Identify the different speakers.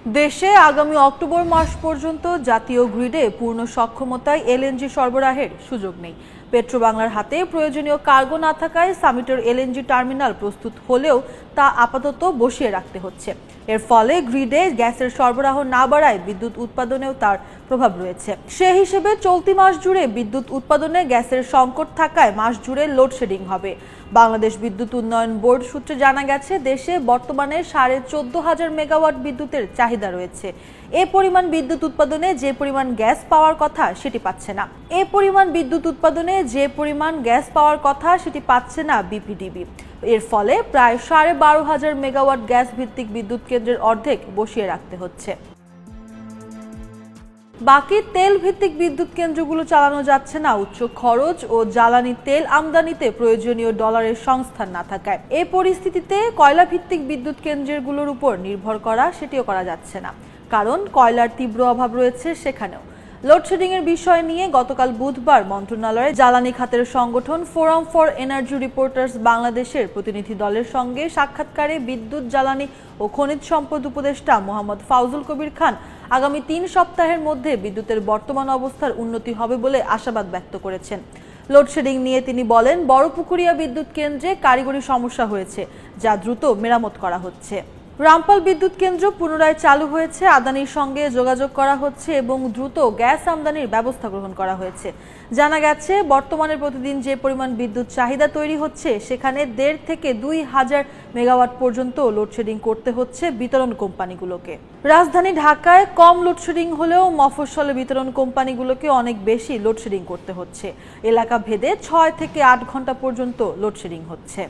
Speaker 1: দেশে আগামী অক্টোবর মাস পর্যন্ত জাতীয় গ্রিডে পূর্ণ সক্ষমতায় এলএনজি সরবরাহের সুযোগ নেই। পেট্রোবাংলার হাতে প্রয়োজনীয় কার্গো না থাকায় সামিটের এলএনজি টার্মিনাল প্রস্তুত হলেও তা আপাতত বসিয়ে রাখতে হচ্ছে। এর ফলে গ্রিডে গ্যাসের সরবরাহ না বাড়ায় বিদ্যুৎ উৎপাদনেও তার প্রভাব রয়েছে। সে হিসেবে চলতি মাস জুড়ে বিদ্যুৎ উৎপাদনে গ্যাসের সংকট থাকায় মাস জুড়ে লোডশেডিং হবে। বাংলাদেশ বিদ্যুৎ উন্নয়ন বোর্ড সূত্রে জানা গেছে, দেশে বর্তমানে 14,500 মেগাওয়াট বিদ্যুতের চাহিদা রয়েছে। এ পরিমাণ বিদ্যুৎ উৎপাদনে যে পরিমাণ গ্যাস পাওয়ার কথা সেটি পাচ্ছে না বিপিডিবি। এর ফলে প্রায় 12,500 মেগাওয়াট গ্যাস ভিত্তিক বিদ্যুৎ কেন্দ্রের অর্ধেক বসিয়ে রাখতে হচ্ছে। বাকি তেল ভিত্তিক বিদ্যুৎ কেন্দ্রগুলো চালানো যাচ্ছে না উচ্চ খরচ ও জ্বালানি তেল আমদানিতে প্রয়োজনীয় ডলারের সংস্থান না থাকায়। এই পরিস্থিতিতে কয়লা ভিত্তিক বিদ্যুৎ কেন্দ্রগুলোর উপর নির্ভর করা সেটিও করা যাচ্ছে না, কারণ কয়লার তীব্র অভাব রয়েছে সেখানেও। লোডশেডিং এর বিষয় নিয়ে গতকাল বুধবার মন্ত্রণালয়ে জ্বালানি খাতের সংগঠন ফোরাম ফর এনার্জি রিপোর্টার্স বাংলাদেশের প্রতিনিধি দলের সঙ্গে সাক্ষাৎকারে বিদ্যুৎ, জ্বালানি ও খনিজ সম্পদ উপদেষ্টা মোহাম্মদ ফাউজুল কবির খান আগামী 3 সপ্তাহের মধ্যে বিদ্যুতের বর্তমান অবস্থার উন্নতি হবে বলে আশাবাদ ব্যক্ত করেছেন। লোডশেডিং নিয়ে তিনি বলেন, বড়পুকুরিয়া বিদ্যুৎ কেন্দ্রে কারিগরি সমস্যা হয়েছে, যা দ্রুত মেরামত করা হচ্ছে। রামপাল বিদ্যুৎ কেন্দ্র পুনরায় চালু হয়েছে, আদানির সঙ্গে যোগাযোগ করা হচ্ছে এবং দ্রুত গ্যাস আমদানির ব্যবস্থা গ্রহণ করা হয়েছে। জানা গেছে, বর্তমানে প্রতিদিন যে পরিমাণ বিদ্যুৎ চাহিদা তৈরি হচ্ছে সেখানে 1,500 থেকে 2,000 মেগাওয়াট পর্যন্ত লোডশেডিং করতে হচ্ছে বিতরণ কোম্পানিগুলোকে। রাজধানী ঢাকায় কম লোডশেডিং হলেও মফস্বলে বিতরণ কোম্পানিগুলোকে অনেক বেশি লোডশেডিং করতে হচ্ছে। এলাকা ভেদে 6 থেকে 8 ঘন্টা পর্যন্ত লোডশেডিং হচ্ছে।